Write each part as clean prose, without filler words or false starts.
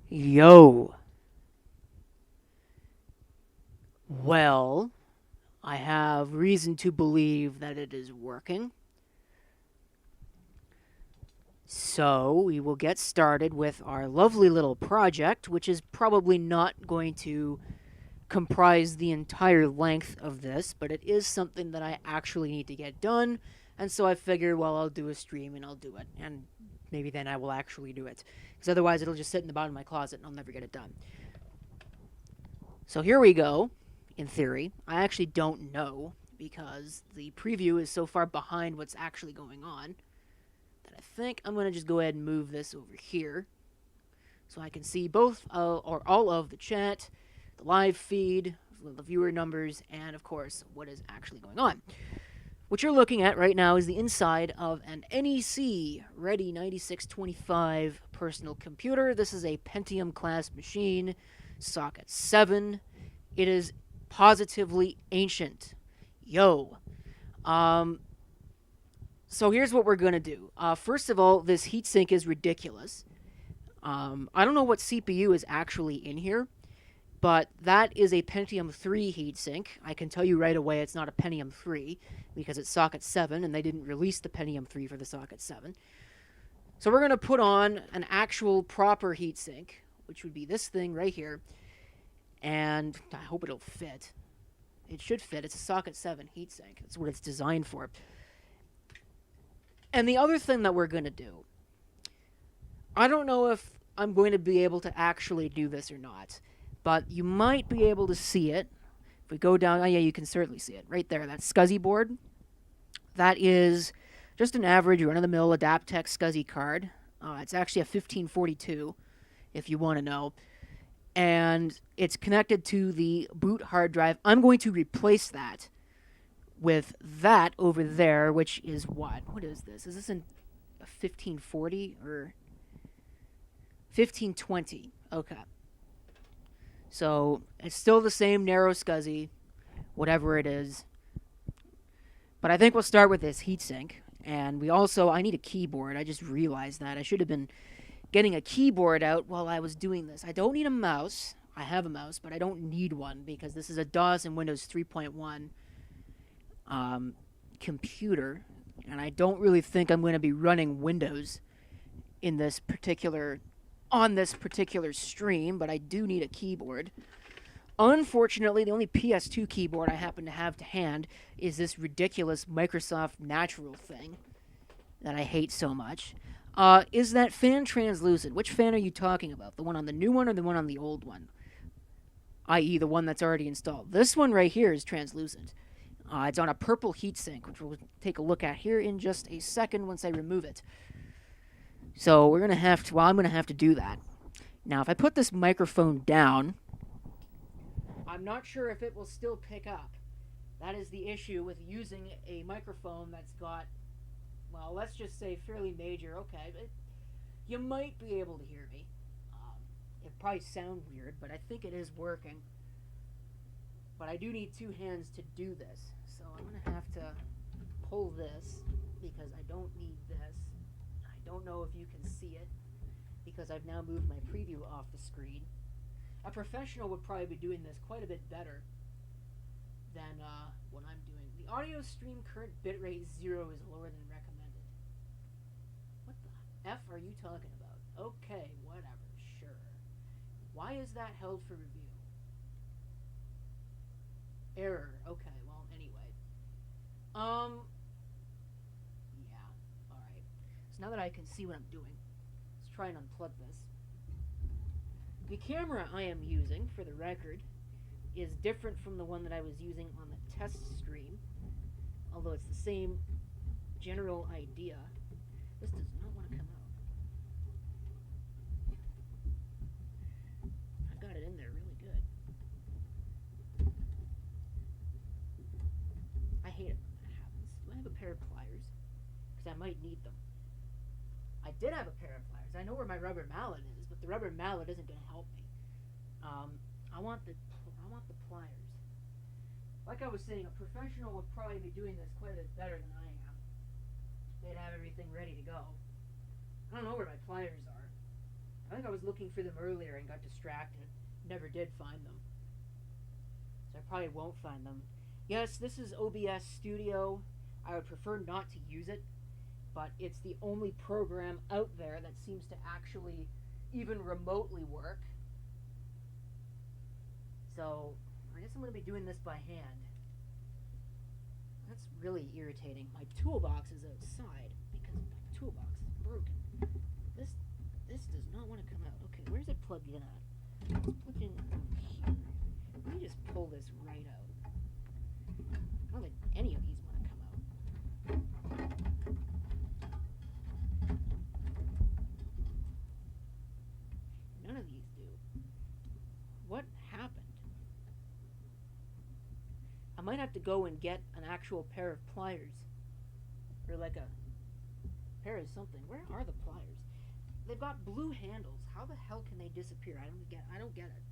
Yo. Well, I have reason to believe that it is working. So, we will get started with our lovely little project, which is probably not going to comprise the entire length of this, but it is something that I actually need to get done. And so I figured, well, I'll do a stream and I'll do it. And maybe then I will actually do it. Because otherwise, it'll just sit in the bottom of my closet and I'll never get it done. So here we go, in theory. I actually don't know because the preview is so far behind what's actually going on that I think I'm going to just go ahead and move this over here so I can see both or all of the chat, the live feed, the viewer numbers, and of course what is actually going on. What you're looking at right now is the inside of an NEC Ready 9625 personal computer. This is a Pentium class machine, socket 7. It is positively ancient. Yo. So here's what we're going to do. First of all, this heatsink is ridiculous. I don't know what CPU is actually in here, but that is a Pentium 3 heatsink. I can tell you right away it's not a Pentium 3 because it's socket 7, and they didn't release the Pentium 3 for the socket 7. So we're going to put on an actual proper heatsink, which would be this thing right here, and I hope it'll fit. It should fit. It's a socket 7 heatsink. That's what it's designed for. And the other thing that we're going to do, I don't know if I'm going to be able to actually do this or not, but you might be able to see it. If we go down, oh yeah, you can certainly see it. Right there, that SCSI board. That is just an average run-of-the-mill Adaptec SCSI card. It's actually a 1542, if you want to know. And it's connected to the boot hard drive. I'm going to replace that with that over there, which is what? What is this? Is this a 1540 or 1520? Okay. So it's still the same narrow SCSI, whatever it is. But I think we'll start with this heatsink. And I need a keyboard. I just realized that. I should have been getting a keyboard out while I was doing this. I don't need a mouse. I have a mouse, but I don't need one because this is a DOS and Windows 3.1 computer, and I don't really think I'm going to be running Windows on this particular stream, but I do need a keyboard. Unfortunately, the only PS2 keyboard I happen to have to hand is this ridiculous Microsoft Natural thing that I hate so much. Is that fan translucent? Which fan are you talking about? The one on the new one or the one on the old one? I.e. the one that's already installed. This one right here is translucent. It's on a purple heatsink, which we'll take a look at here in just a second once I remove it. So I'm going to have to do that. Now, if I put this microphone down, I'm not sure if it will still pick up. That is the issue with using a microphone that's got, well, let's just say fairly major. Okay, but you might be able to hear me. It probably sound weird, but I think it is working. But I do need two hands to do this. So I'm going to have to pull this because I don't need this. I don't know if you can see it because I've now moved my preview off the screen. A professional would probably be doing this quite a bit better than what I'm doing. The audio stream current bitrate 0 is lower than recommended. What the F are you talking about? Okay, whatever, sure. Why is that held for review? Error. Okay, well, anyway. Yeah, alright. So now that I can see what I'm doing, let's try and unplug this. The camera I am using, for the record, is different from the one that I was using on the test stream. Although it's the same general idea. This does not want to come out. I've got it in there really good. I hate it when that happens. Do I have a pair of pliers? Because I might need them. I did have a pair of pliers. I know where my rubber mallet is, but the rubber mallet isn't going to help me. I want the pliers. Like I was saying, a professional would probably be doing this quite a bit better than I am. They'd have everything ready to go. I don't know where my pliers are. I think I was looking for them earlier and got distracted. Never did find them. So I probably won't find them. Yes, this is OBS Studio. I would prefer not to use it, but it's the only program out there that seems to actually even remotely work. So I guess I'm going to be doing this by hand. That's really irritating. My toolbox is outside because my toolbox is broken. This does not want to come out. Okay, where's it plugged in at? It's plugged in over here. Let me just pull this right out. I don't think any of these want to come out. None of these do. What happened? I might have to go and get an actual pair of pliers. Or like a pair of something. Where are the pliers? They've got blue handles. How the hell can they disappear? I don't get it.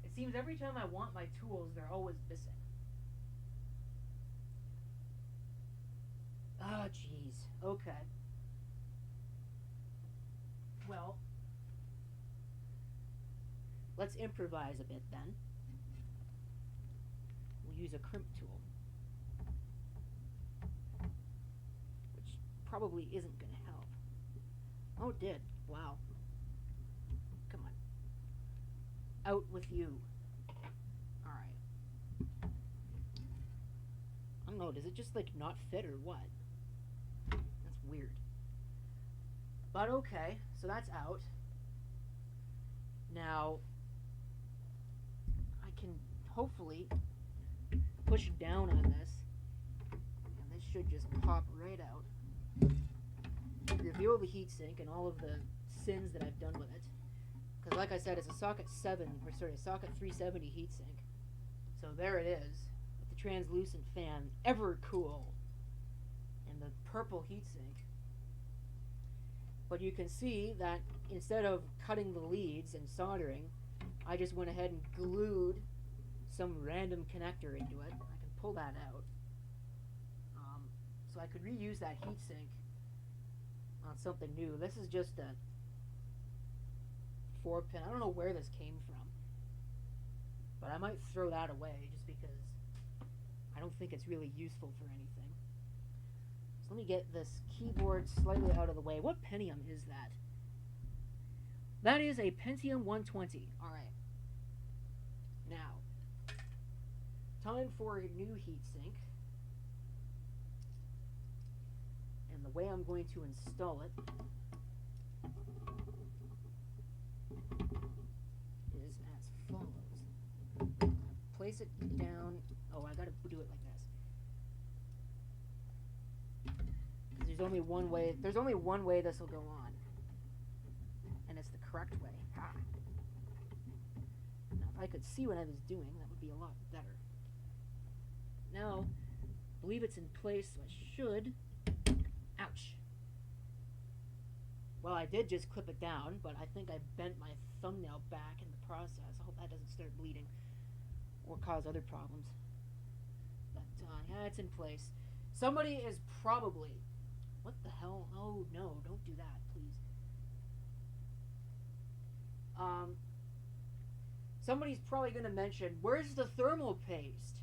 It seems every time I want my tools, they're always missing. Oh, jeez. Okay. Well, let's improvise a bit then. We'll use a crimp tool, which probably isn't going to help. Oh, it did. Wow. Come on. Out with you. Alright. I don't know, does it just like not fit or what? That's weird. But okay, so that's out. Now, I can hopefully push down on this, and this should just pop right out. Reveal the heatsink and all of the sins that I've done with it. Because like I said, it's a socket 370 heatsink. So there it is, with the translucent fan, ever cool, and the purple heatsink. But you can see that instead of cutting the leads and soldering, I just went ahead and glued some random connector into it. I can pull that out. So I could reuse that heatsink on something new. This is just a 4-pin. I don't know where this came from, but I might throw that away just because I don't think it's really useful for anything. So let me get this keyboard slightly out of the way. What Pentium is that? That is a Pentium 120. Alright. Now, time for a new heatsink. And the way I'm going to install it is as follows. Place it down. Oh, I gotta do it like this. There's only one way. There's only one way this will go on, and it's the correct way. Ha. Now, if I could see what I was doing, that would be a lot better. Now, I believe it's in place, so I should. Ouch. Well, I did just clip it down, but I think I bent my thumbnail back in the process. I hope that doesn't start bleeding or cause other problems. But, yeah, it's in place. Somebody is probably... What the hell? Oh, no, don't do that, please. Somebody's probably going to mention, where's the thermal paste?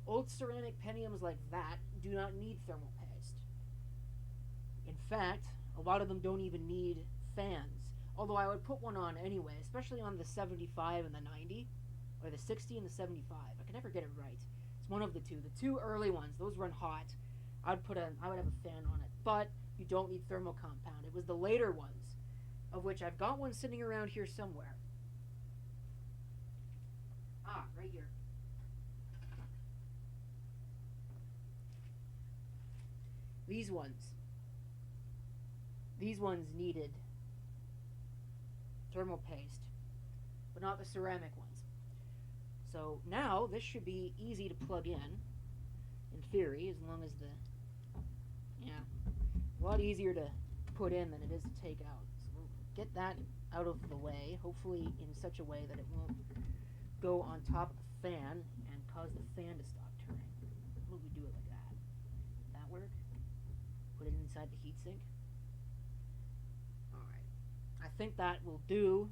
Old ceramic Pentiums like that do not need thermal paste. In fact, a lot of them don't even need fans. Although I would put one on anyway, especially on the 75 and the 90, or the 60 and the 75. I can never get it right. It's one of the two. The two early ones, those run hot. I would have a fan on it, but you don't need thermal compound. It was the later ones, of which I've got one sitting around here somewhere. Ah, right here. These ones needed thermal paste, but not the ceramic ones. So now this should be easy to plug in theory, as long as a lot easier to put in than it is to take out. So we'll get that out of the way, hopefully in such a way that it won't go on top of the fan and cause the fan to stop turning. How would we do it like that? That work? Put it inside the heatsink? Alright. think that will do.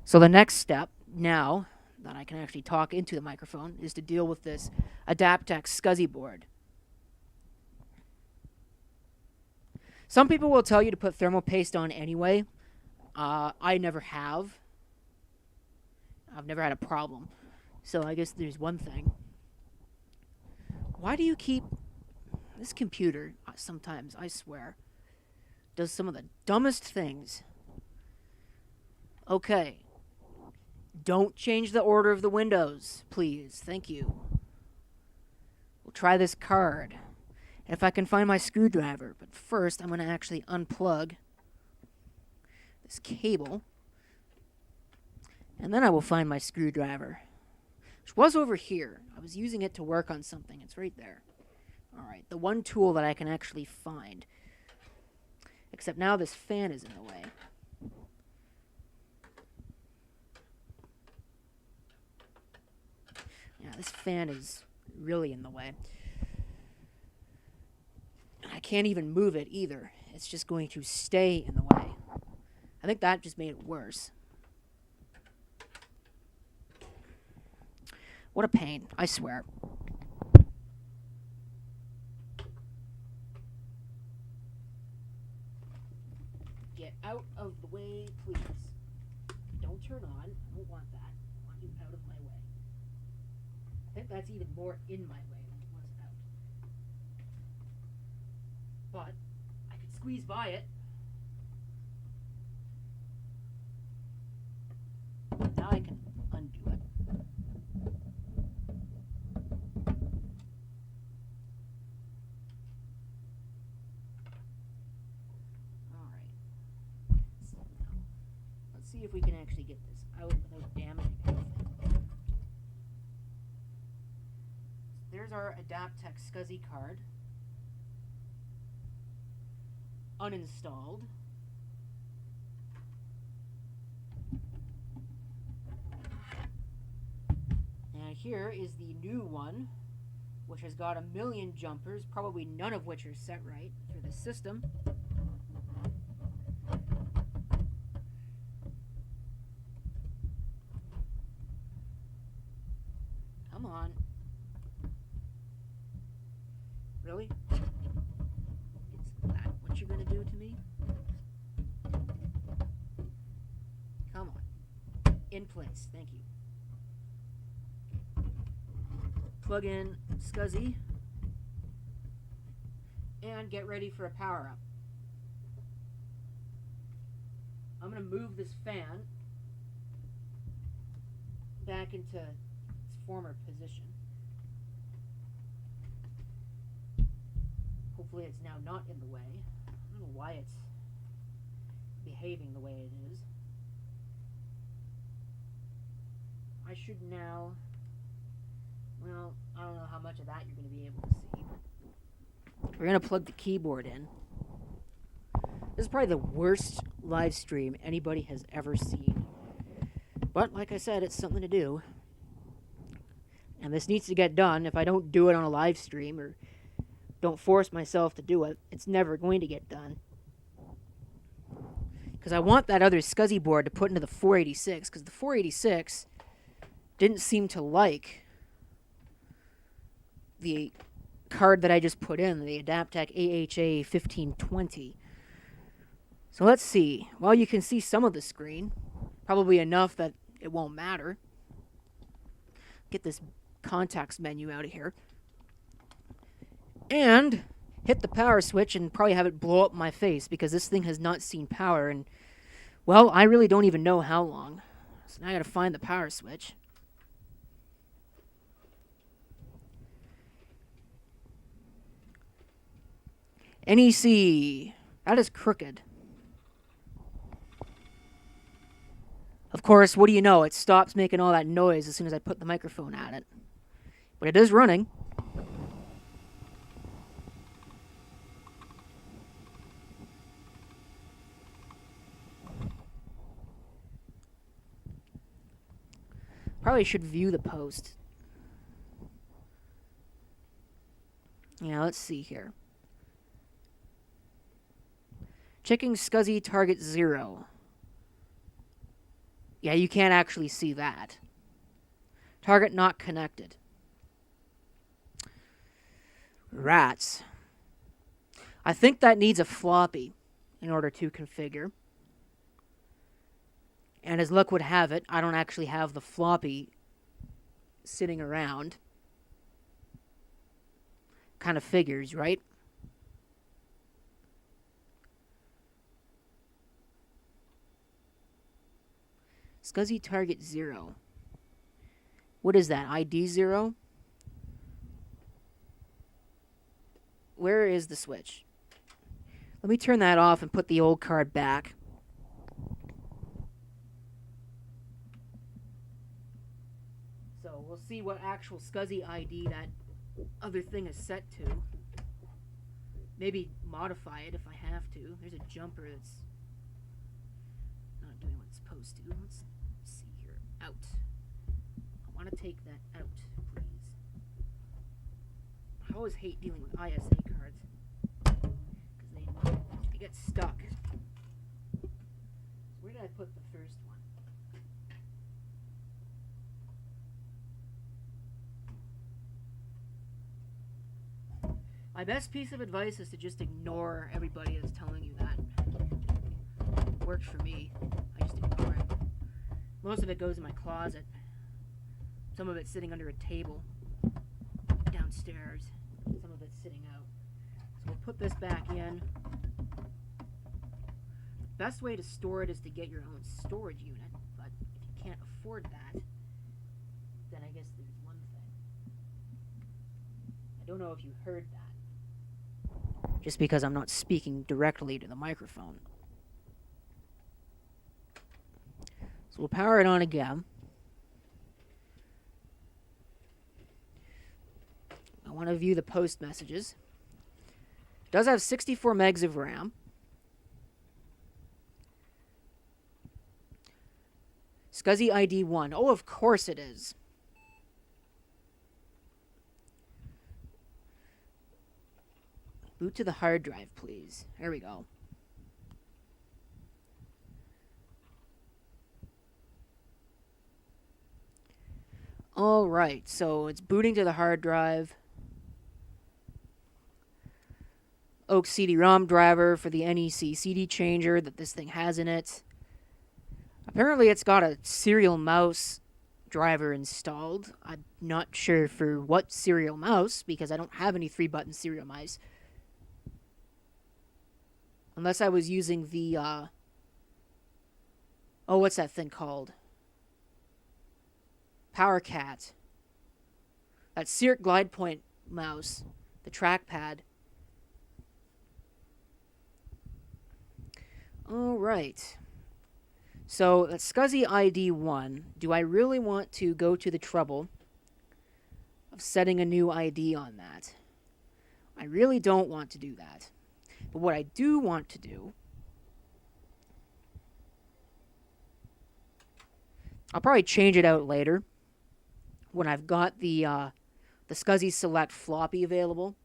So the next step now that I can actually talk into the microphone is to deal with this Adaptec SCSI board. Some people will tell you to put thermal paste on anyway. I never have. I've never had a problem. So I guess there's one thing. Why do you keep... This computer, sometimes, I swear, does some of the dumbest things. Okay. Don't change the order of the windows, please. Thank you. We'll try this card. And if I can find my screwdriver. But first, I'm going to actually unplug this cable. And then I will find my screwdriver. Which was over here. I was using it to work on something. It's right there. Alright, the one tool that I can actually find. Except now this fan is in the way. Yeah, this fan is really in the way. I can't even move it either. It's just going to stay in the way. I think that just made it worse. What a pain, I swear. Get out of the way, please. Don't turn on. I don't want that. I want you out of my way. I think that's even more in my way than it was out. But I could squeeze by it. Now I can undo it. Let's see if we can actually get this out without damaging anything. There's our Adaptec SCSI card. Uninstalled. And here is the new one, which has got 1,000,000 jumpers, probably none of which are set right for the system. Come on. Really? Is that what you're gonna do to me? Come on. In place. Thank you. Plug in SCSI. And get ready for a power up. I'm gonna move this fan back into its former position. Hopefully it's now not in the way. I don't know why it's behaving the way it is. I should now... Well, I don't know how much of that you're going to be able to see. We're going to plug the keyboard in. This is probably the worst live stream anybody has ever seen. But, like I said, it's something to do. And this needs to get done. If I don't do it on a live stream or don't force myself to do it, it's never going to get done. Because I want that other SCSI board to put into the 486, because the 486 didn't seem to like the card that I just put in, the Adaptec AHA 1520. So let's see. Well, you can see some of the screen. Probably enough that it won't matter. Get this context menu out of here. And hit the power switch and probably have it blow up my face because this thing has not seen power in, well, I really don't even know how long. So now I gotta find the power switch. NEC. That is crooked. Of course, what do you know? It stops making all that noise as soon as I put the microphone at it. But it is running. Probably should view the post. Yeah, let's see here. Checking SCSI target 0. Yeah, you can't actually see that. Target not connected. Rats. I think that needs a floppy in order to configure. And as luck would have it, I don't actually have the floppy sitting around. Kind of figures, right? SCSI target 0. What is that? ID 0? Where is the switch? Let me turn that off and put the old card back. So we'll see what actual SCSI ID that other thing is set to. Maybe modify it if I have to. There's a jumper that's not doing what it's supposed to. Let's see here. Out. I want to take that out, please. I always hate dealing with ISA cards because they get stuck. Where did I put the first one? My best piece of advice is to just ignore everybody that's telling you that. It works for me. I just ignore it. Most of it goes in my closet. Some of it's sitting under a table downstairs. Some of it's sitting out. So we'll put this back in. The best way to store it is to get your own storage unit. But if you can't afford that, then I guess there's one thing. I don't know if you heard that. Just because I'm not speaking directly to the microphone. So we'll power it on again. I want to view the post messages. It does have 64 megs of RAM. SCSI ID 1. Oh, of course it is. Boot to the hard drive, please. There we go. Alright, so it's booting to the hard drive. Oak CD-ROM driver for the NEC CD changer that this thing has in it. Apparently it's got a serial mouse driver installed. I'm not sure for what serial mouse, because I don't have any 3-button serial mice. Unless I was using the, oh, what's that thing called? PowerCat. That Seart Glide Point mouse. The trackpad. Alright. So, that's SCSI ID 1. Do I really want to go to the trouble of setting a new ID on that? I really don't want to do that. But what I do want to do, I'll probably change it out later when I've got the SCSI Select floppy available.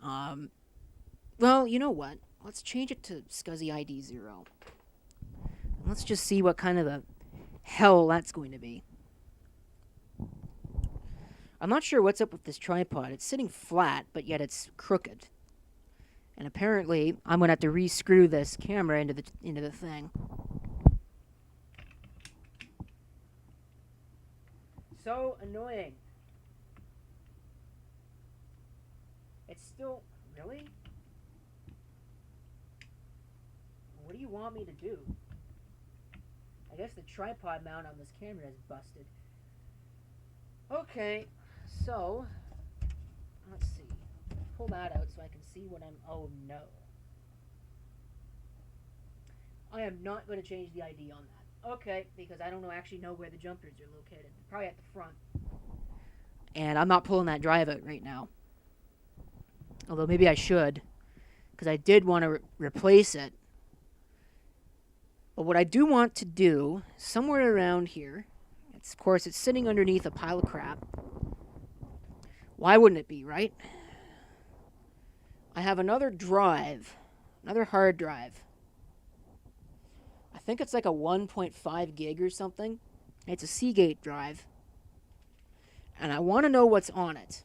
Well, you know what? Let's change it to SCSI ID 0. Let's just see what kind of the hell that's going to be. I'm not sure what's up with this tripod. It's sitting flat, but yet it's crooked. And apparently, I'm going to have to re-screw this camera into the thing. So annoying. It's still... Really? What do you want me to do? I guess the tripod mount on this camera is busted. Okay, so... Let's see. Pull that out so I can see what I'm... Oh, no. I am not going to change the ID on that. Okay, because I don't actually know where the jumpers are located. Probably at the front. And I'm not pulling that drive out right now. Although maybe I should. Because I did want to replace it. But what I do want to do, somewhere around here... Of course, it's sitting underneath a pile of crap. Why wouldn't it be, right? I have another drive, another hard drive. I think it's like a 1.5 gig or something. It's a Seagate drive. And I want to know what's on it.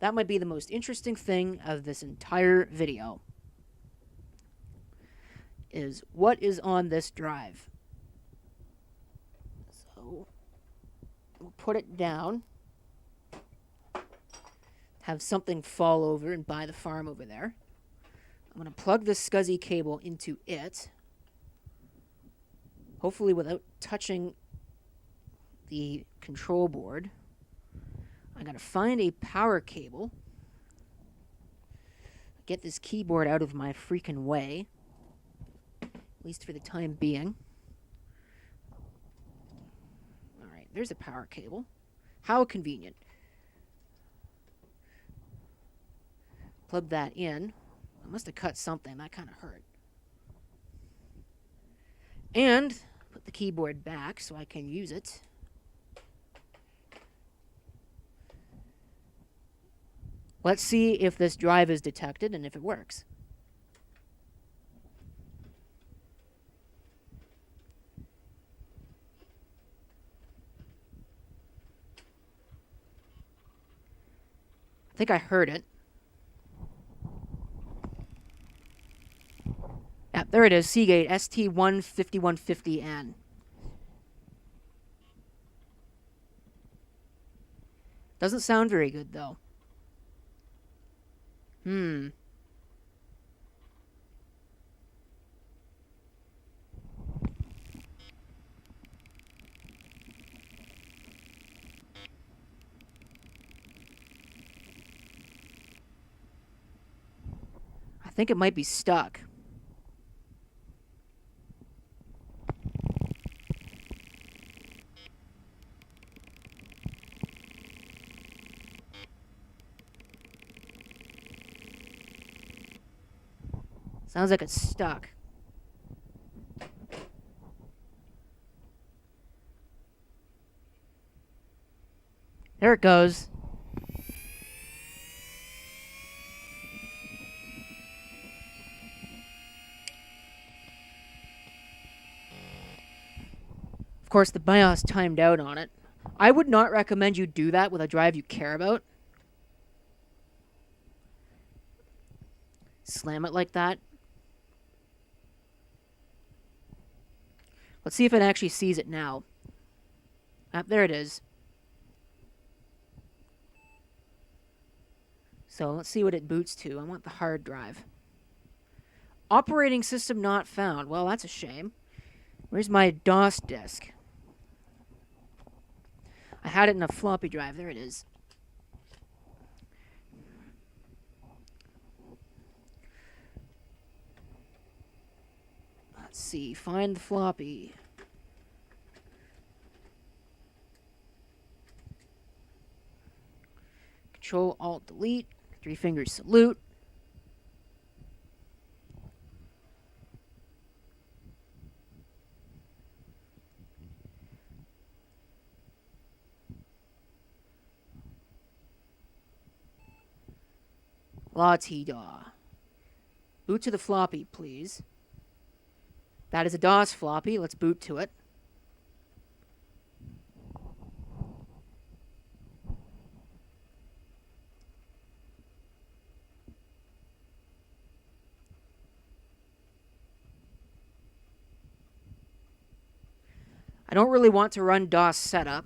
That might be the most interesting thing of this entire video. Is what is on this drive. So, we'll put it down. Have something fall over and buy the farm over there. I'm going to plug this SCSI cable into it. Hopefully without touching the control board. I got to find a power cable. Get this keyboard out of my freaking way. At least for the time being. Alright, there's a power cable. How convenient. Plug that in. I must have cut something. That kind of hurt. And put the keyboard back so I can use it. Let's see if this drive is detected and if it works. I think I heard it. Yeah, there it is, Seagate ST15150N. Doesn't sound very good, though. I think it might be stuck. Sounds like it's stuck. There it goes. Of course, the BIOS timed out on it. I would not recommend you do that with a drive you care about. Slam it like that. Let's see if it actually sees it now. Ah, there it is. So let's see what it boots to. I want the hard drive. Operating system not found. Well, that's a shame. Where's my DOS disk? I had it in a floppy drive. There it is. Let's see. Find the floppy. Control Alt Delete. 3 fingers salute. La-ti-da. Boot to the floppy, please. That is a DOS floppy. Let's boot to it. I don't really want to run DOS setup.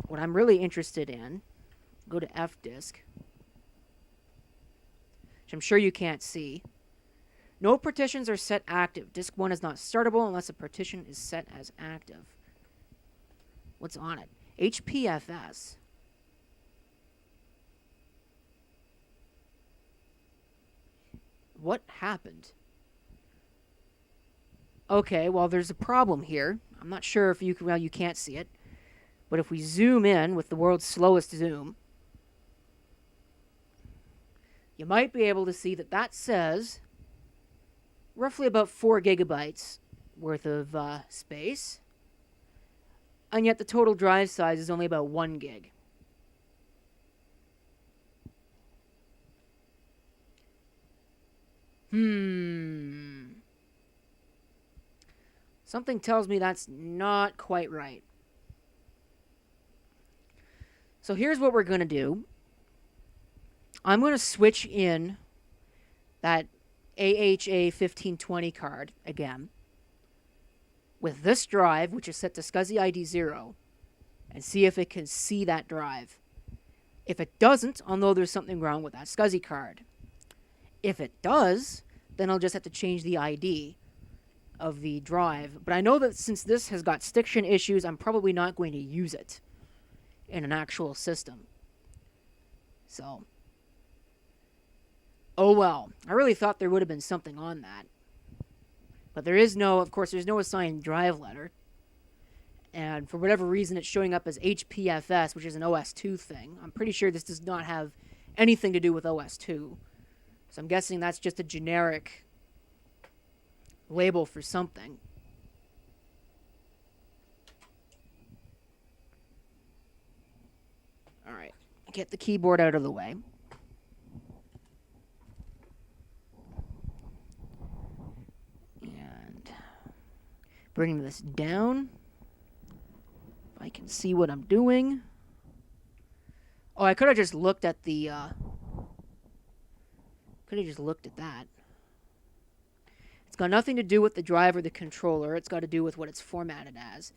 What I'm really interested in, go to F disk, which I'm sure you can't see. No partitions are set active. Disk 1 is not startable unless a partition is set as active. What's on it? HPFS. What happened? Okay, well, there's a problem here. I'm not sure if you can, well, you can't see it. But if we zoom in with the world's slowest zoom, you might be able to see that that says roughly about 4 gigabytes worth of space. and yet the total drive size is only about 1 gig. Something tells me that's not quite right. So here's what we're going to do. I'm going to switch in that AHA 1520 card again with this drive, which is set to SCSI ID 0, and see if it can see that drive. If it doesn't, I'll know there's something wrong with that SCSI card. If it does, then I'll just have to change the ID of the drive. But I know that since this has got stiction issues, I'm probably not going to use it in an actual system. So, oh well. I really thought there would have been something on that. But there is no, of course, there's no assigned drive letter. And for whatever reason, it's showing up as HPFS, which is an OS2 thing. I'm pretty sure this does not have anything to do with OS2. So I'm guessing that's just a generic label for something. Alright, get the keyboard out of the way. And bring this down. If I can see what I'm doing. Oh, I could have just looked at the... could have just looked at that. It's got nothing to do with the drive or the controller. It's got to do with what it's formatted as.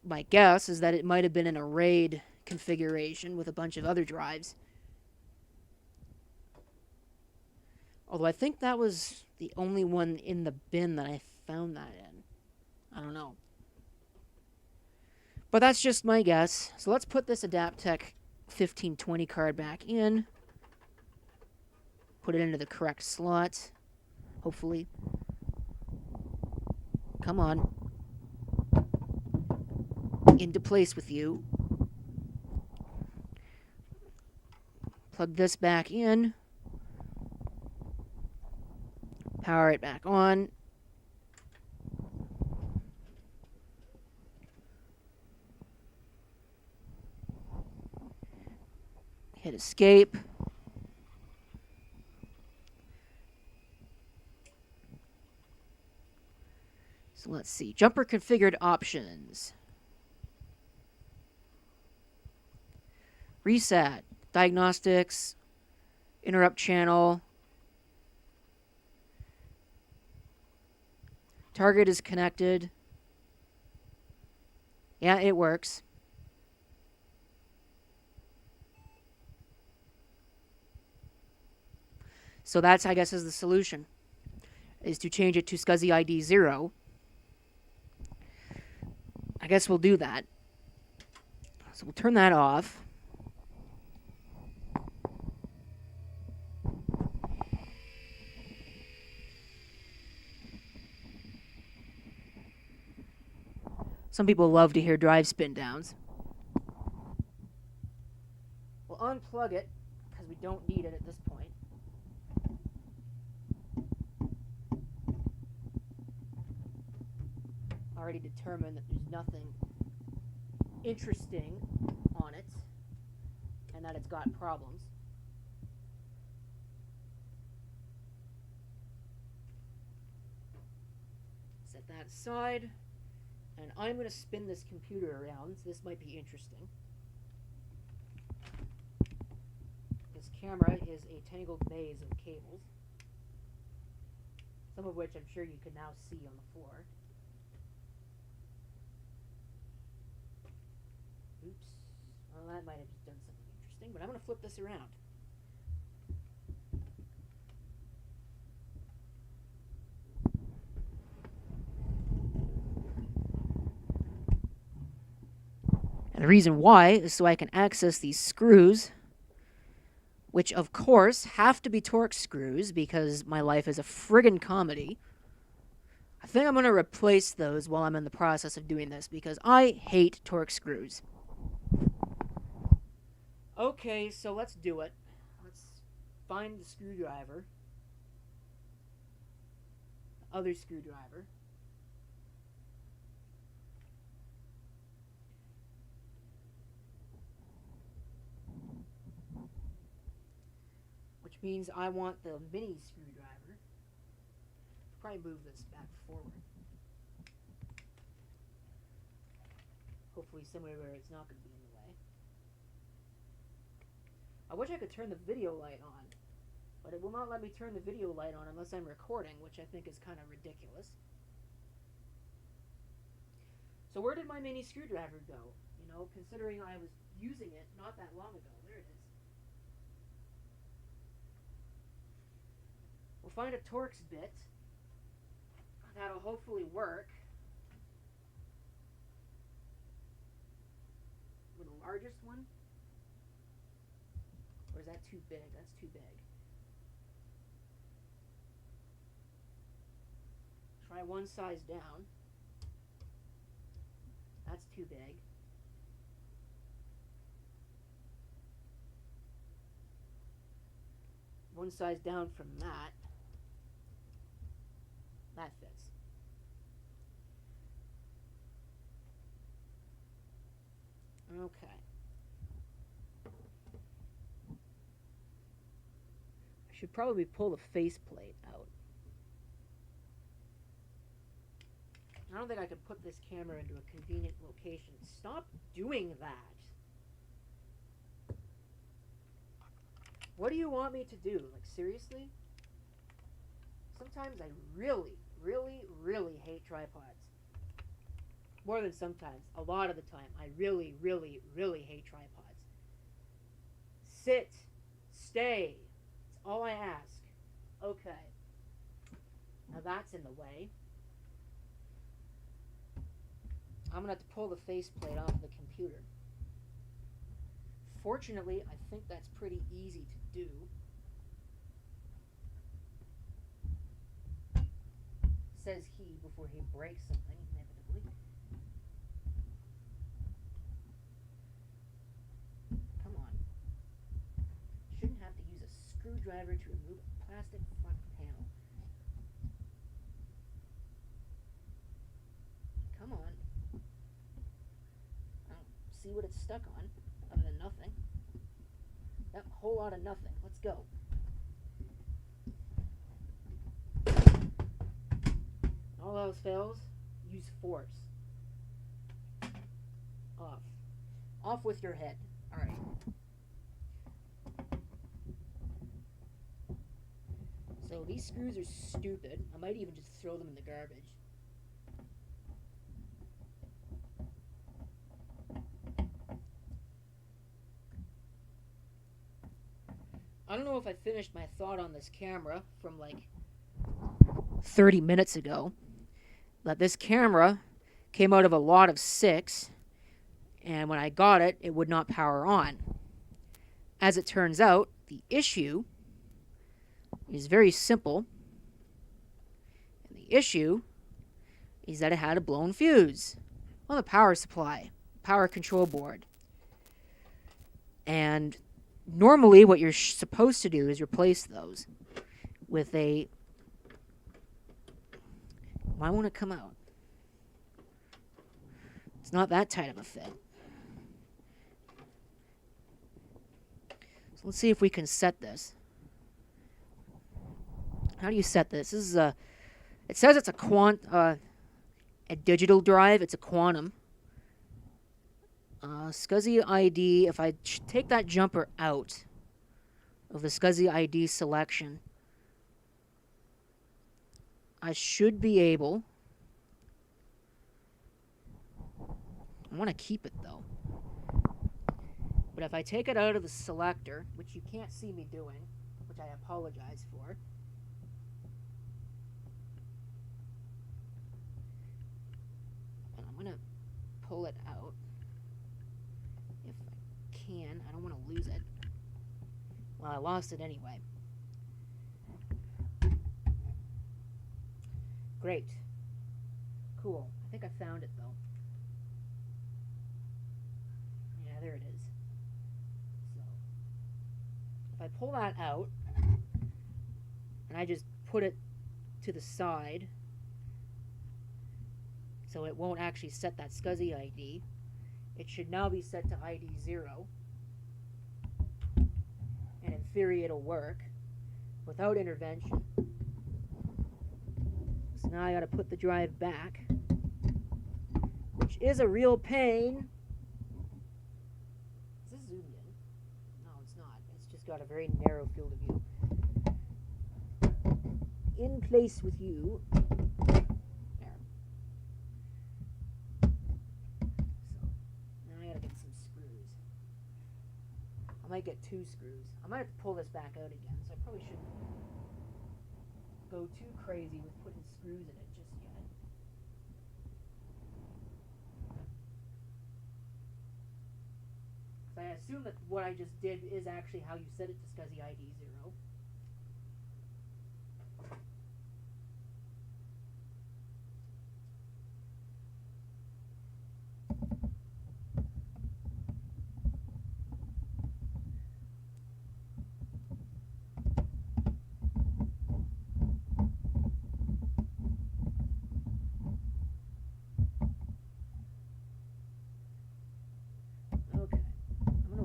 My guess is that it might have been an RAID configuration with a bunch of other drives. Although I think that was the only one in the bin that I found that in. I don't know. But that's just my guess. So let's put this Adaptec 1520 card back in. Put it into the correct slot. Hopefully. Come on. Into place with you. Plug this back in. Power it back on. Hit escape. So let's see. Jumper configured options. Reset. Diagnostics. Interrupt channel. Target is connected. Yeah, it works. So that's, I guess, is the solution. Is to change it to SCSI ID 0. I guess we'll do that. So we'll turn that off. Some people love to hear drive spin downs. We'll unplug it because we don't need it at this point. Already determined that there's nothing interesting on it and that it's got problems. Set that aside. And I'm going to spin this computer around, so this might be interesting. This camera is a tangled maze of cables, some of which I'm sure you can now see on the floor. Oops. Well, that might have just done something interesting, but I'm going to flip this around. And the reason why is so I can access these screws, which of course have to be Torx screws because my life is a friggin' comedy. I think I'm going to replace those while I'm in the process of doing this because I hate Torx screws. Okay, so let's do it. Let's find the screwdriver. other screwdriver. Which means I want the mini screwdriver. Probably move this back forward. Hopefully somewhere where it's not going to be in the way. I wish I could turn the video light on, but it will not let me turn the video light on unless I'm recording, which I think is kind of ridiculous. So where did my mini screwdriver go? You know, considering I was using it not that long ago. There it is. We'll find a Torx bit. That'll hopefully work. With the largest one? Or is that too big? That's too big. Try one size down. That's too big. One size down from that. That fits. Okay. I should probably pull the faceplate out. I don't think I could put this camera into a convenient location. Stop doing that. What do you want me to do? Like, seriously? Sometimes I really, really, really hate tripods. More than sometimes. A lot of the time. I really, really, really hate tripods. Sit. Stay. That's all I ask. Okay. Now that's in the way. I'm going to have to pull the faceplate off the computer. Fortunately, I think that's pretty easy to do. Says he before he breaks something, inevitably. Come on. Shouldn't have to use a screwdriver to remove a plastic front panel. Come on. I don't see what it's stuck on, other than nothing. That whole lot of nothing. Let's go. All else fails, use force. Off. Off with your head. Alright. So these screws are stupid. I might even just throw them in the garbage. I don't know if I finished my thought on this camera from like 30 minutes ago. That this camera came out of a lot of 6, and when I got it, it would not power on. As it turns out, the issue is very simple. And the issue is that it had a blown fuse on the power supply, power control board. And normally what you're supposed to do is replace those with a... Why won't it come out? It's not that tight of a fit. So let's see if we can set this. How do you set this? This is a... It says it's a digital drive. It's a quantum. SCSI ID. If I take that jumper out of the SCSI ID selection, I should be able... I want to keep it, though. But if I take it out of the selector, which you can't see me doing, which I apologize for, and I'm going to pull it out if I can. I don't want to lose it. Well, I lost it anyway. Great. Cool. I think I found it, though. Yeah, there it is. So, if I pull that out, and I just put it to the side, So it won't actually set that SCSI ID. It should now be set to ID 0. And in theory it'll work without intervention. So now I gotta put the drive back, which is a real pain. Is this zoomed in? No, it's not. It's just got a very narrow field of view. In place with you. There. So, now I gotta get some screws. I might get 2 screws. I might have to pull this back out again, so I probably shouldn't go too crazy with putting screws in it just yet. So I assume that what I just did is actually how you set it to SCSI ID 0.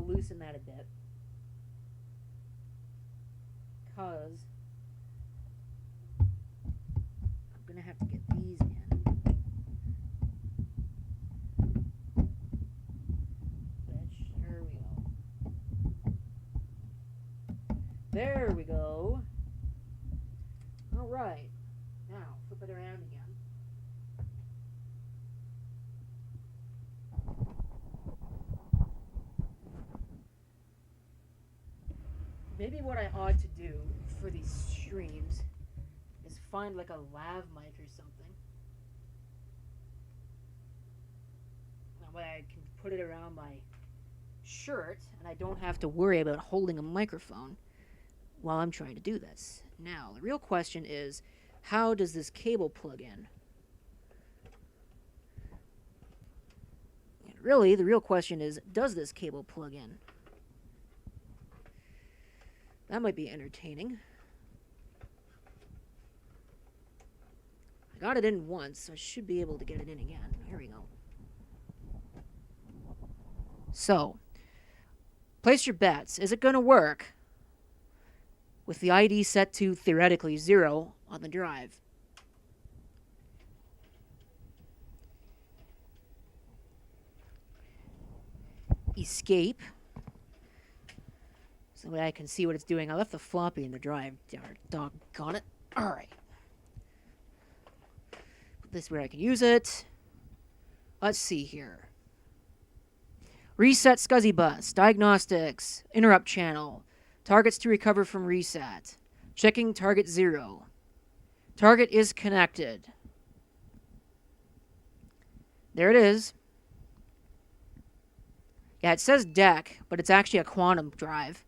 Loosen that a bit, because I'm gonna have to get these in, which, here we go. There we go. All right, now flip it around again. Maybe what I ought to do for these streams is find like a lav mic or something. That way I can put it around my shirt and I don't have to worry about holding a microphone while I'm trying to do this. Now, the real question is, how does this cable plug in? And really, the real question is, does this cable plug in? That might be entertaining. I got it in once, so I should be able to get it in again. Here we go. So, place your bets. Is it going to work with the ID set to, theoretically, 0 on the drive? Escape. So that I can see what it's doing. I left the floppy in the drive. Doggone it. Alright. Put this where I can use it. Let's see here. Reset SCSI bus. Diagnostics. Interrupt channel. Targets to recover from reset. Checking target 0. Target is connected. There it is. Yeah, it says DEC, but it's actually a quantum drive.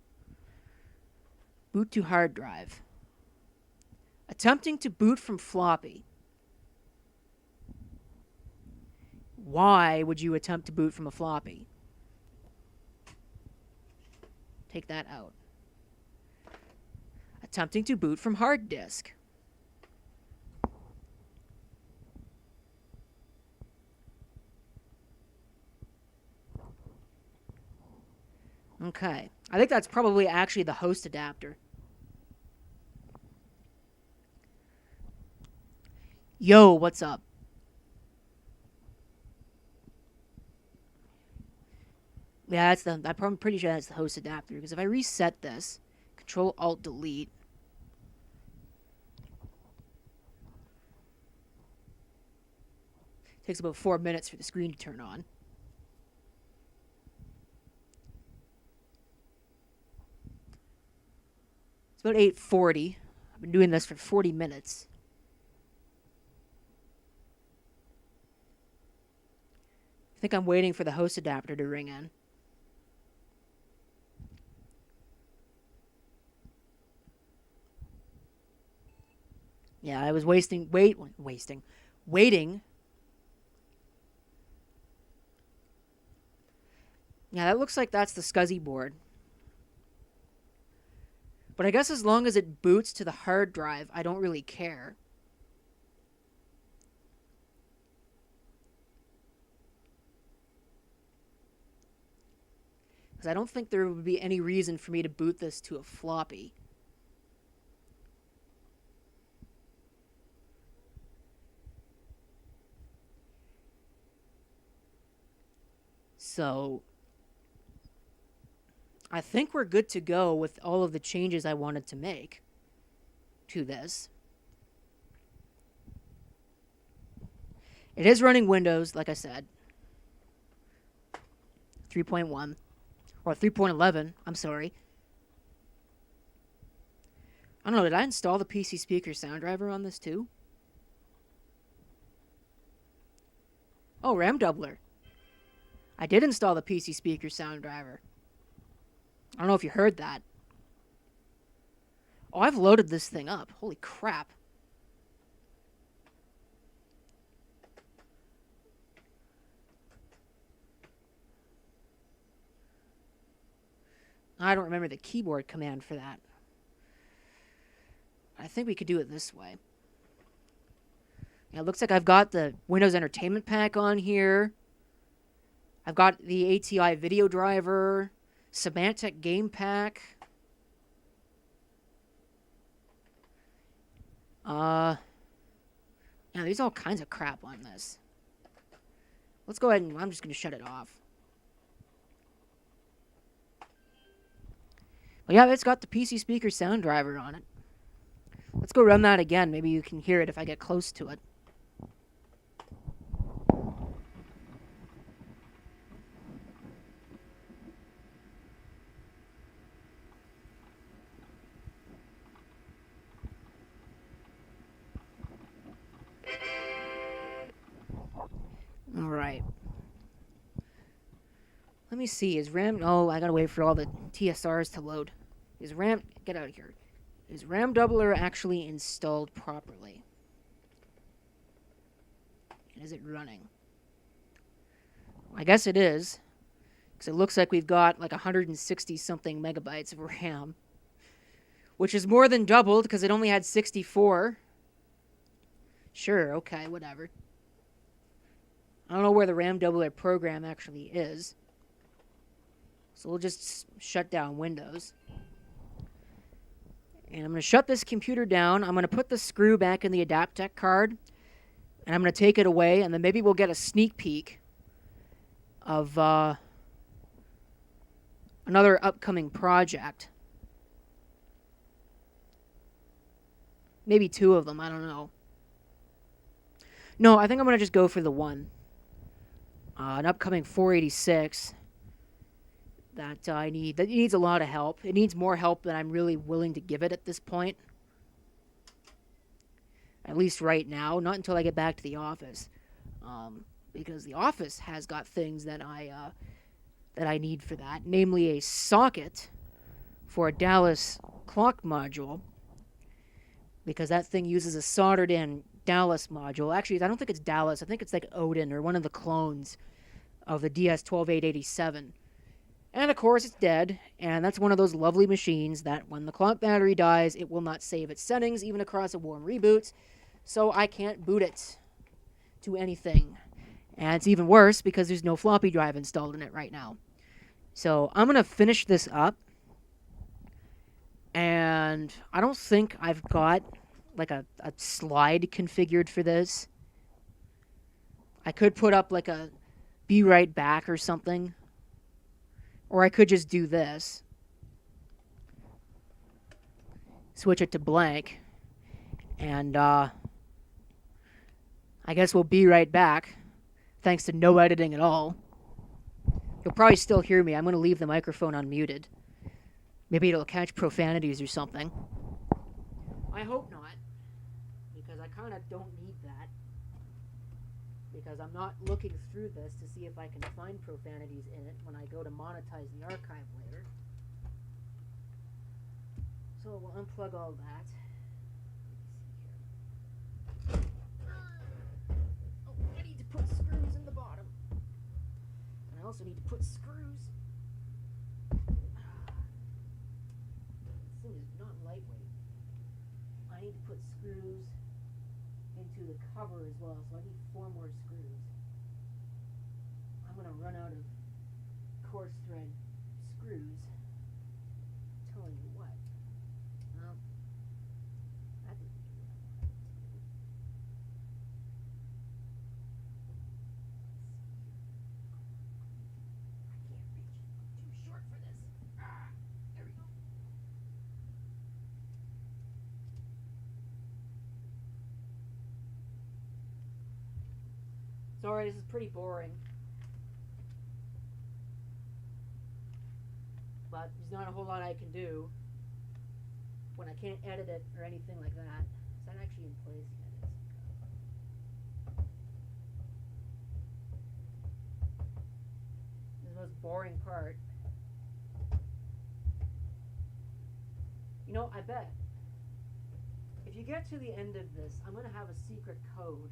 Boot to hard drive. Attempting to boot from floppy. Why would you attempt to boot from a floppy? Take that out. Attempting to boot from hard disk. Okay. I think that's probably actually the host adapter. Yo, what's up? Yeah, I'm pretty sure that's the host adapter, because if I reset this, Control-Alt-Delete, it takes about 4 minutes for the screen to turn on. It's about 8:40. I've been doing this for 40 minutes. I think I'm waiting for the host adapter to ring in. Yeah, I was waiting. Yeah, that looks like that's the SCSI board. But I guess as long as it boots to the hard drive, I don't really care. because I don't think there would be any reason for me to boot this to a floppy. So I think we're good to go with all of the changes I wanted to make to this. It is running Windows, like I said. 3.1. Or 3.11, I'm sorry. I don't know, did I install the PC speaker sound driver on this too? Oh, RAM doubler. I did install the PC speaker sound driver. I don't know if you heard that. Oh, I've loaded this thing up. Holy crap. I don't remember the keyboard command for that. I think we could do it this way. Yeah, it looks like I've got the Windows Entertainment Pack on here. I've got the ATI video driver, Symantec game pack. Yeah, there's all kinds of crap on this. Let's go ahead and I'm just going to shut it off. But yeah, it's got the PC speaker sound driver on it. Let's go run that again. Maybe you can hear it if I get close to it. Alright. Let me see. Is RAM... Oh, I gotta wait for all the TSRs to load. Is RAM... Get out of here. Is RAM doubler actually installed properly? And is it running? I guess it is. Because it looks like we've got like 160-something megabytes of RAM. Which is more than doubled because it only had 64. Sure, okay, whatever. I don't know where the RAM doubler program actually is. So we'll just shut down Windows. And I'm going to shut this computer down. I'm going to put the screw back in the Adaptec card. And I'm going to take it away. And then maybe we'll get a sneak peek of another upcoming project. Maybe two of them. I don't know. No, I think I'm going to just go for the one. An upcoming 486 that I need. That needs a lot of help. It needs more help than I'm really willing to give it at this point. At least right now. Not until I get back to the office. Because the office has got things that I need for that. Namely a socket for a Dallas clock module. Because that thing uses a soldered-in Dallas module. Actually, I don't think it's Dallas. I think it's like Odin or one of the clones of the DS12887. And of course, it's dead. And that's one of those lovely machines that when the clock battery dies, it will not save its settings, even across a warm reboot. So I can't boot it to anything. And it's even worse because there's no floppy drive installed in it right now. So I'm going to finish this up. And I don't think I've got like a slide configured for this. I could put up like a be right back or something. Or I could just do this. Switch it to blank. And I guess we'll be right back. Thanks to no editing at all. You'll probably still hear me. I'm going to leave the microphone unmuted. Maybe it'll catch profanities or something. I hope not. Because I kind of don't need that. Because I'm not looking through this to see if I can find profanities in it when I go to monetize the archive later. So we'll unplug all that. Oh, I need to put screws in the bottom. And I also need to put screws. This thing is not lightweight. I need to put screws into the cover as well, so I need 4 more screws. I'm going to run out of coarse thread screws. I'm telling you what. Well, that didn't do what I wanted it to do. I can't reach it. I'm too short for this. Ah, there we go. Sorry, this is pretty boring. But there's not a whole lot I can do when I can't edit it or anything like that. Is that actually in place? Yeah, it is. This is the most boring part. You know, I bet if you get to the end of this, I'm going to have a secret code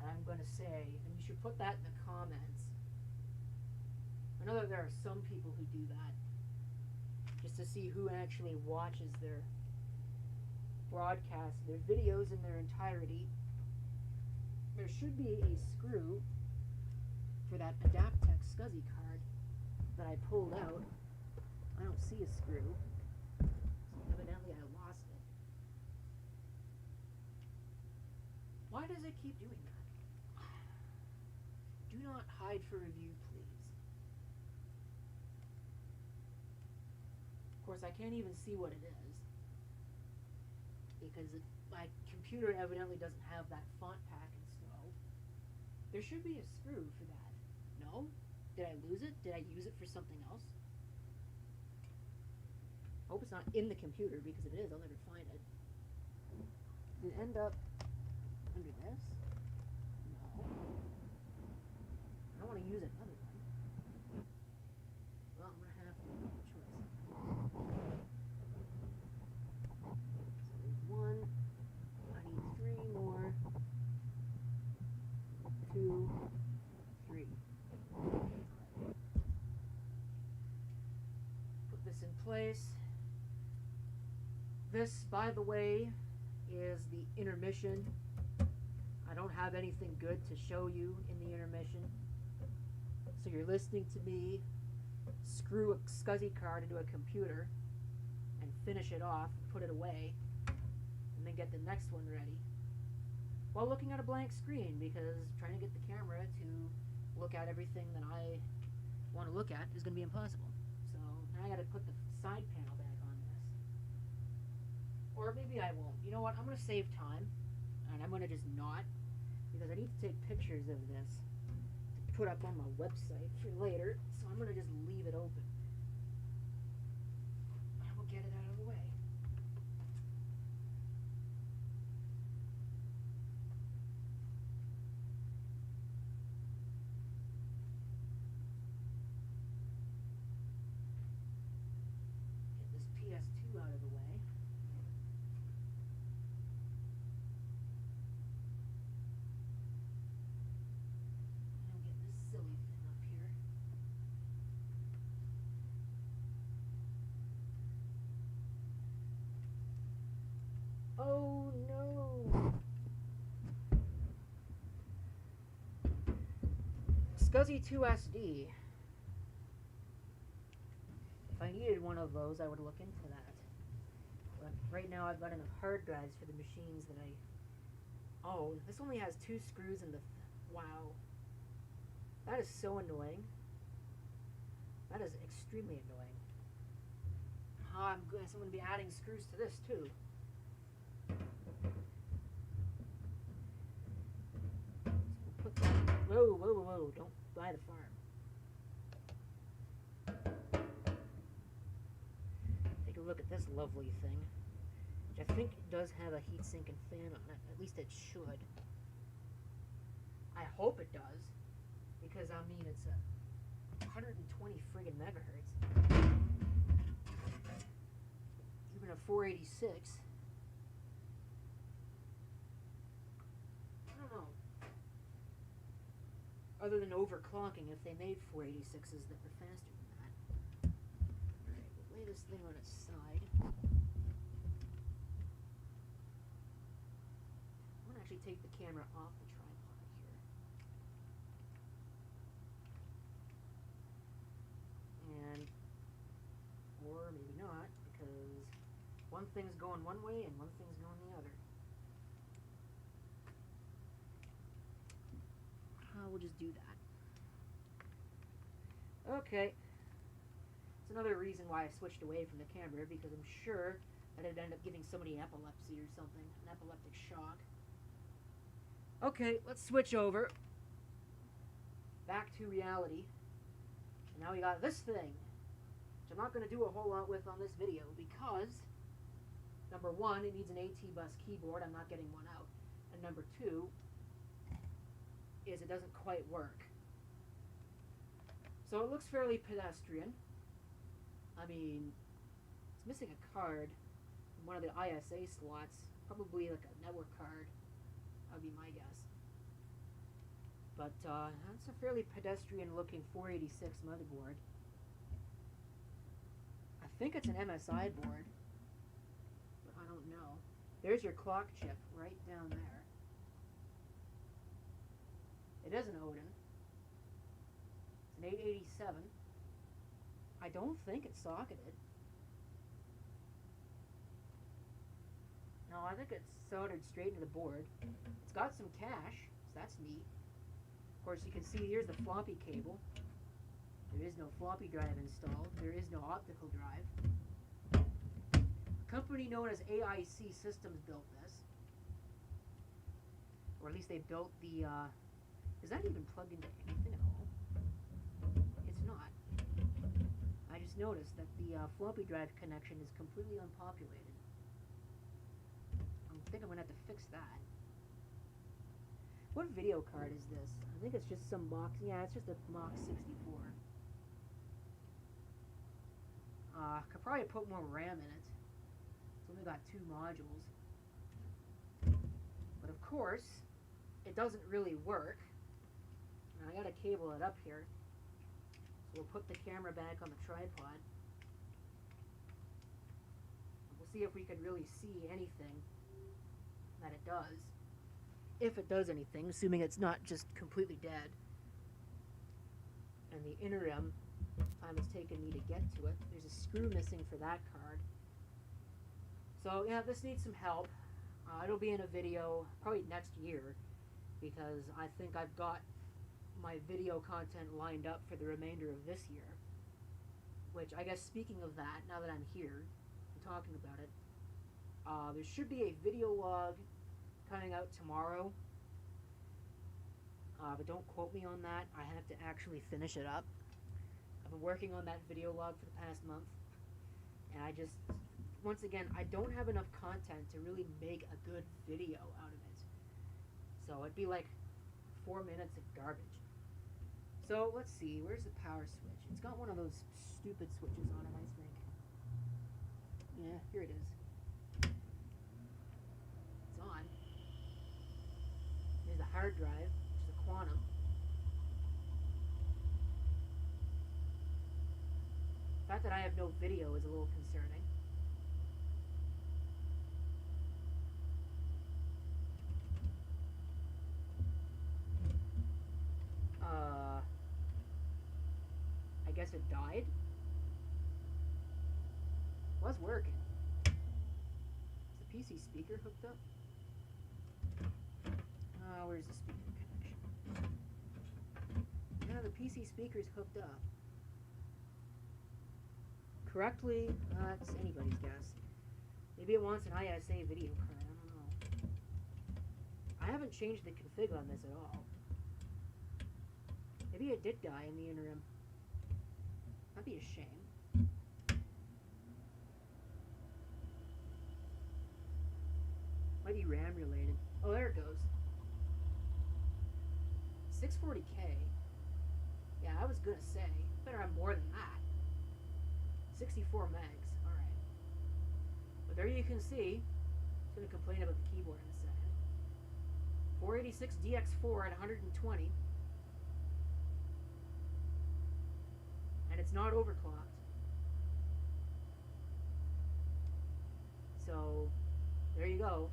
that I'm going to say, and you should put that in the comments. I know that there are some people who do that just to see who actually watches their broadcasts, their videos in their entirety. There should be a screw for that Adaptec SCSI card that I pulled out. I don't see a screw, so evidently I lost it. Why does it keep doing that? Do not hide for review, please. Of course, I can't even see what it is because my computer evidently doesn't have that font pack installed. There should be a screw for that. No? Did I lose it? Did I use it for something else? I hope it's not in the computer, because if it is, I'll never find it. Did it end up under this? No. I don't want to use another one. Well, I'm going to have to make a choice. So there's one. I need 3 more. 2, 3. Put this in place. This, by the way, is the intermission. I don't have anything good to show you in the intermission. So you're listening to me screw a SCSI card into a computer and finish it off, put it away, and then get the next one ready while looking at a blank screen, because trying to get the camera to look at everything that I want to look at is going to be impossible. So now I got to put the side panel back on this. Or maybe I won't. You know what? I'm going to save time, and I'm going to just not, because I need to take pictures of this to put up on my website for later. So I'm going to just leave it open. And we'll get it out of the way. Get this PS2 out of the way. Silly thing up here. Oh no! SCSI 2SD. If I needed one of those, I would look into that. But right now I've got enough hard drives for the machines that I... Oh, this only has 2 screws in the... Wow. That is so annoying. That is extremely annoying. Oh, I'm going to be adding screws to this too. So we'll put that. Whoa, whoa, whoa, whoa! Don't buy the farm. Take a look at this lovely thing, which I think does have a heatsink and fan on it. At least it should. I hope it does. Because, I mean, it's a 120 friggin' megahertz. Even a 486. I don't know. Other than overclocking, if they made 486s that were faster than that. Alright, we'll lay this thing on its side. I'm going to actually take the camera off the tripod here. And one thing's going one way and one thing's going the other. We'll just do that. Okay. It's another reason why I switched away from the camera, because I'm sure that I'd end up getting somebody epilepsy or something, an epileptic shock. Okay, let's switch over. Back to reality. And now we got this thing, which I'm not going to do a whole lot with on this video, because number one, it needs an AT bus keyboard. I'm not getting one out. And number two is it doesn't quite work. So it looks fairly pedestrian. I mean, it's missing a card in one of the ISA slots, probably like a network card. That would be my guess. But that's a fairly pedestrian looking 486 motherboard. I think it's an MSI board, but I don't know. There's your clock chip right down there. It is an Odin. It's an 887. I don't think it's socketed. No, I think it's soldered straight into the board. It's got some cache, so that's neat. Of course, you can see here's the floppy cable. There is no floppy drive installed. There is no optical drive. A company known as AIC Systems built this. Or at least they built the... is that even plugged into anything at all? It's not. I just noticed that the floppy drive connection is completely unpopulated. I think I'm going to have to fix that. What video card is this? I think it's just some box. Yeah, it's just a Mach 64. Could probably put more RAM in it. It's only got 2 modules. But of course, it doesn't really work. And I gotta cable it up here. So we'll put the camera back on the tripod. We'll see if we can really see anything that it does. If it does anything, assuming it's not just completely dead. And the interim time it's taken me to get to it. There's a screw missing for that card. So yeah, this needs some help. It'll be in a video probably next year, because I think I've got my video content lined up for the remainder of this year. Which, I guess, speaking of that, now that I'm here and talking about it, there should be a video log coming out tomorrow. But don't quote me on that. I have to actually finish it up. I've been working on that video log for the past month. And I just, once again, I don't have enough content to really make a good video out of it. So it'd be like 4 minutes of garbage. So let's see, where's the power switch? It's got one of those stupid switches on it, I think. Yeah, here it is. It's on. There's the hard drive, which is a Quantum. The fact that I have no video is a little concerning. I guess it died. It was working. Is the PC speaker hooked up? Where's the speaker connection? Yeah, the PC speaker's hooked up. Correctly, that's anybody's guess. Maybe it wants an ISA video card, I don't know. I haven't changed the config on this at all. Maybe it did die in the interim. That'd be a shame. Might be RAM related. Oh, there it goes. 640K. Yeah, I was gonna say. Better have more than that. 64 megs. Alright. But there you can see. I'm gonna complain about the keyboard in a second. 486 DX4 at 120. And it's not overclocked. So, there you go.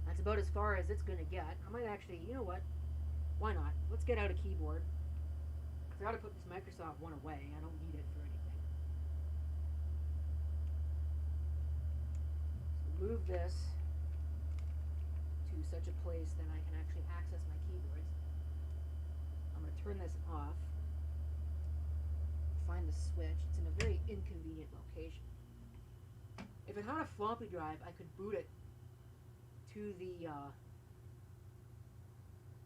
That's about as far as it's going to get. I might actually, you know what? Why not? Let's get out a keyboard. I gotta put this Microsoft one away. I don't need it for anything. move this to such a place that I can actually access my keyboards. I'm going to turn this off, find the switch. It's in a very inconvenient location. If it had a floppy drive, I could boot it to the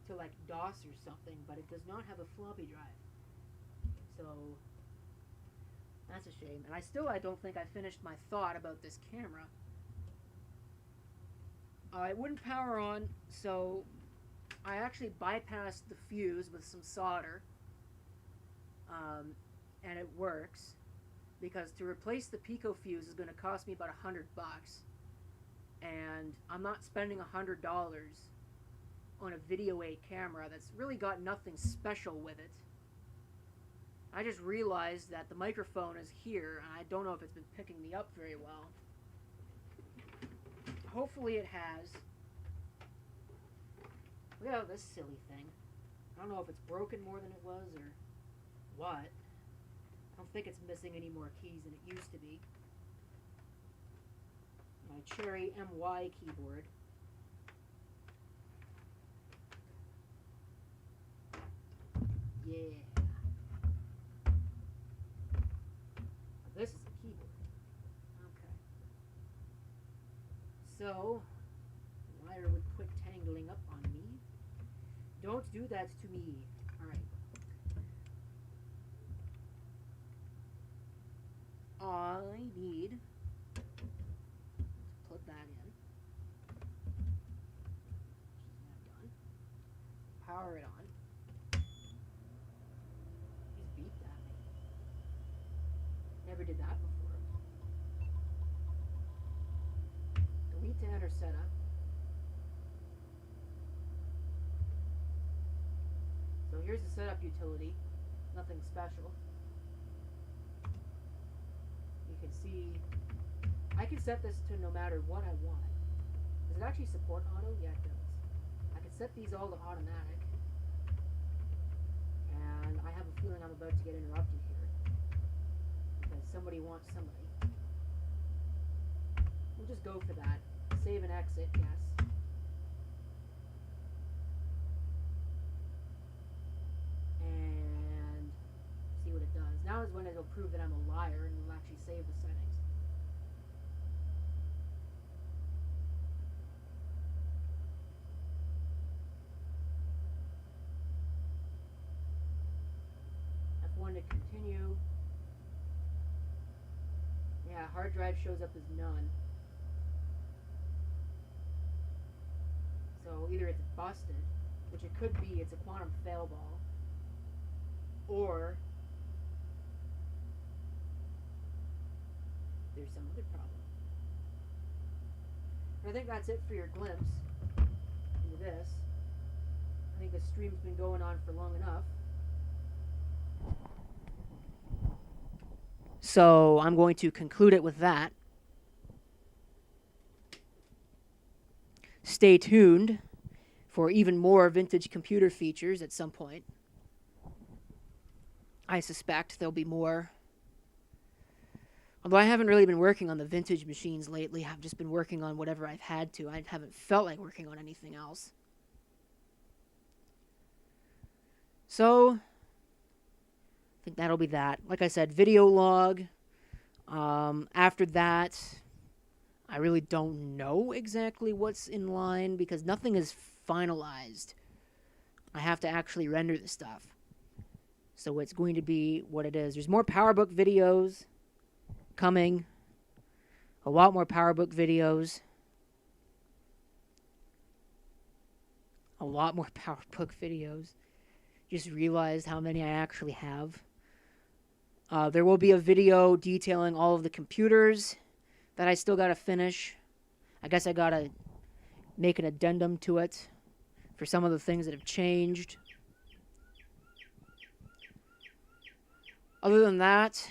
to like DOS or something, but it does not have a floppy drive. So that's a shame. And I don't think I finished my thought about this camera. It wouldn't power on, so I actually bypassed the fuse with some solder, and it works, because to replace the Pico fuse is going to cost me about $100, and I'm not spending $100 on a Video 8 camera that's really got nothing special with it. I just realized that the microphone is here, and I don't know if it's been picking me up very well. Hopefully it has. Look at this silly thing. I don't know if it's broken more than it was or what. I don't think it's missing any more keys than it used to be. My Cherry MY keyboard. Yeah. This is a keyboard. Okay. So, the wire would quit tangling up on me. Don't do that to me. Alright. I need to plug that in. Which is now done. Power it on. He's beeped at me. Never did that before. Delete to enter setup. So here's the setup utility. Nothing special. You can see I can set this to no matter what I want. Does it actually support auto? Yeah, it does. I can set these all to automatic. And I have a feeling I'm about to get interrupted here, because somebody wants somebody. We'll just go for that. Save and exit, yes. And see what it does. Now is when it'll prove that I'm a liar and will actually save the settings. F1 to continue. Yeah, hard drive shows up as none. So either it's busted, which it could be, it's a quantum fail ball, or there's some other problem. And I think that's it for your glimpse into this. I think the stream's been going on for long enough. So I'm going to conclude it with that. Stay tuned for even more vintage computer features at some point. I suspect there'll be more. Although I haven't really been working on the vintage machines lately. I've just been working on whatever I've had to. I haven't felt like working on anything else. So, I think that'll be that. Like I said, video log. After that, I really don't know exactly what's in line because nothing is finalized. I have to actually render the stuff. So it's going to be what it is. There's more PowerBook videos coming. A lot more PowerBook videos. A lot more PowerBook videos. Just realized how many I actually have. There will be a video detailing all of the computers that I still got to finish. I guess I got to make an addendum to it for some of the things that have changed. Other than that,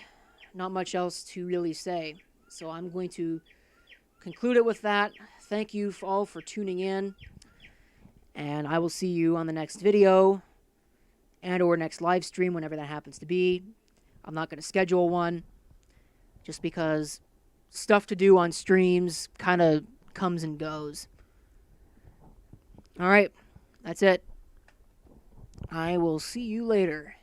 not much else to really say. So I'm going to conclude it with that. Thank you all for tuning in. And I will see you on the next video and or next live stream, whenever that happens to be. I'm not going to schedule one just because stuff to do on streams kind of comes and goes. All right, that's it. I will see you later.